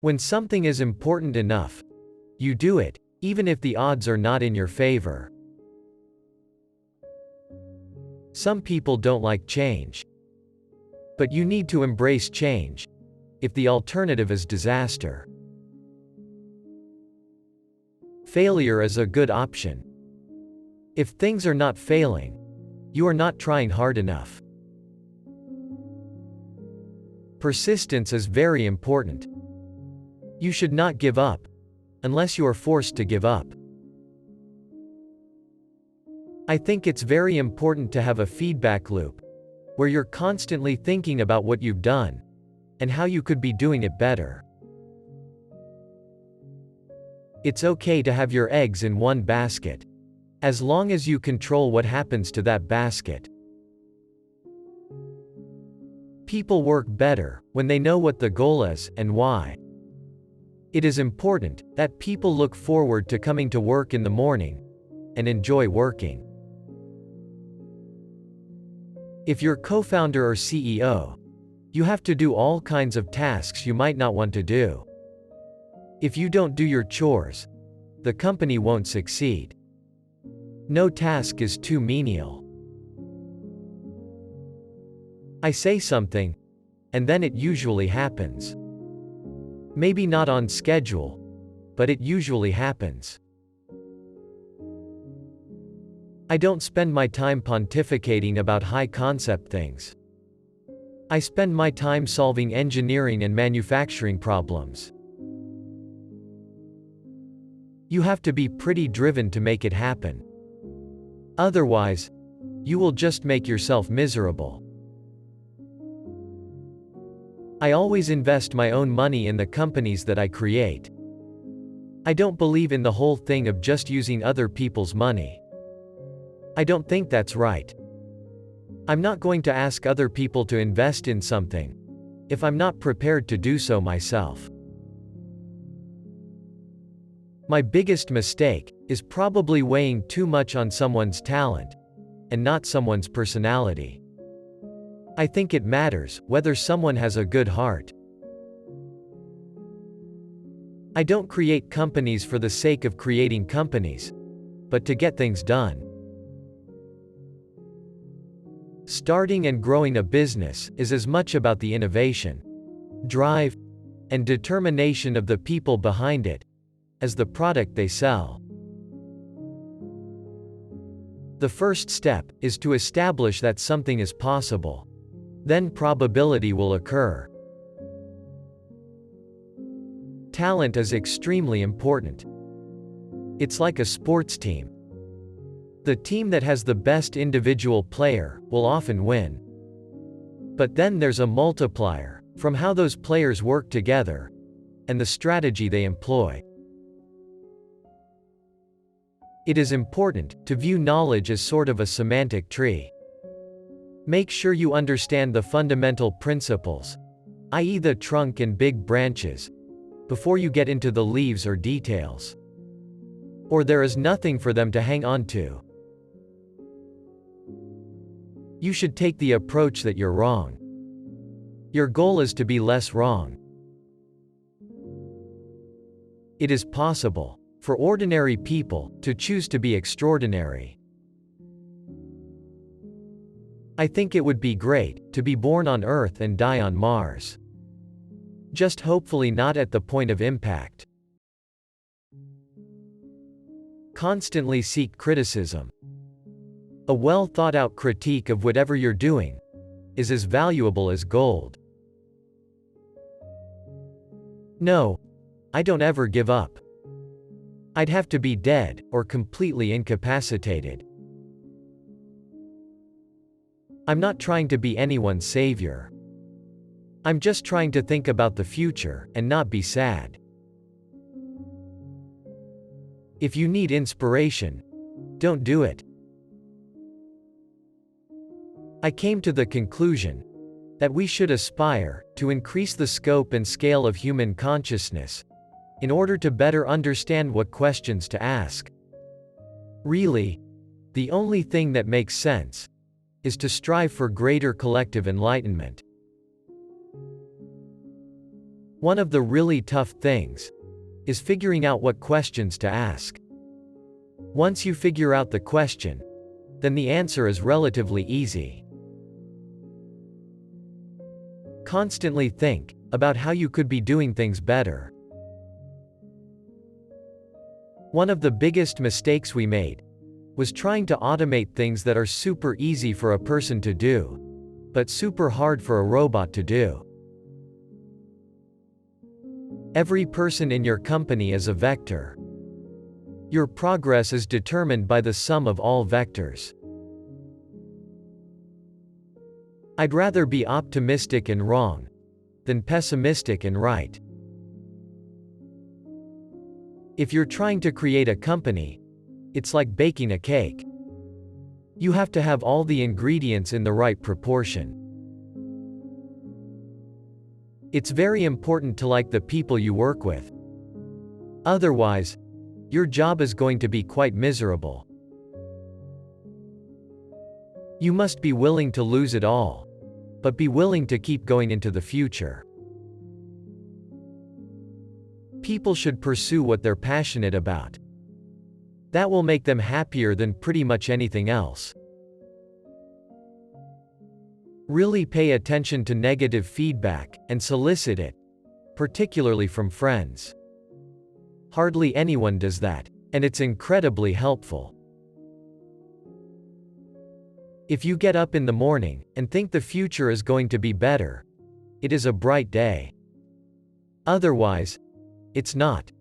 When something is important enough, you do it, even if the odds are not in your favor. Some people don't like change. But you need to embrace change, if the alternative is disaster. Failure is a good option. If things are not failing, you are not trying hard enough. Persistence is very important. You should not give up, unless you are forced to give up. I think it's very important to have a feedback loop, where you're constantly thinking about what you've done, and how you could be doing it better. It's okay to have your eggs in one basket, as long as you control what happens to that basket. People work better when they know what the goal is and why. It is important that people look forward to coming to work in the morning and enjoy working. If you're co-founder or CEO, you have to do all kinds of tasks you might not want to do. If you don't do your chores, the company won't succeed. No task is too menial. I say something, and then it usually happens. Maybe not on schedule, but it usually happens. I don't spend my time pontificating about high-concept things. I spend my time solving engineering and manufacturing problems. You have to be pretty driven to make it happen. Otherwise, you will just make yourself miserable. I always invest my own money in the companies that I create. I don't believe in the whole thing of just using other people's money. I don't think that's right. I'm not going to ask other people to invest in something, if I'm not prepared to do so myself. My biggest mistake is probably weighing too much on someone's talent, and not someone's personality. I think it matters whether someone has a good heart. I don't create companies for the sake of creating companies, but to get things done. Starting and growing a business is as much about the innovation, drive, and determination of the people behind it, as the product they sell. The first step is to establish that something is possible. Then probability will occur. Talent is extremely important. It's like a sports team. The team that has the best individual player will often win. But then there's a multiplier from how those players work together and the strategy they employ. It is important to view knowledge as sort of a semantic tree. Make sure you understand the fundamental principles, i.e. the trunk and big branches, before you get into the leaves or details. Or there is nothing for them to hang on to. You should take the approach that you're wrong. Your goal is to be less wrong. It is possible for ordinary people to choose to be extraordinary. I think it would be great to be born on Earth and die on Mars. Just hopefully not at the point of impact. Constantly seek criticism. A well-thought-out critique of whatever you're doing is as valuable as gold. No, I don't ever give up. I'd have to be dead or completely incapacitated. I'm not trying to be anyone's savior. I'm just trying to think about the future and not be sad. If you need inspiration, don't do it. I came to the conclusion that we should aspire to increase the scope and scale of human consciousness in order to better understand what questions to ask. Really, the only thing that makes sense is to strive for greater collective enlightenment. One of the really tough things is figuring out what questions to ask. Once you figure out the question, then the answer is relatively easy. Constantly think about how you could be doing things better. One of the biggest mistakes we made was trying to automate things that are super easy for a person to do, but super hard for a robot to do. Every person in your company is a vector. Your progress is determined by the sum of all vectors. I'd rather be optimistic and wrong than pessimistic and right. If you're trying to create a company, it's like baking a cake. You have to have all the ingredients in the right proportion. It's very important to like the people you work with. Otherwise, your job is going to be quite miserable. You must be willing to lose it all, but be willing to keep going into the future. People should pursue what they're passionate about. That will make them happier than pretty much anything else. Really pay attention to negative feedback and solicit it, particularly from friends. Hardly anyone does that, and it's incredibly helpful. If you get up in the morning and think the future is going to be better, it is a bright day. Otherwise, it's not.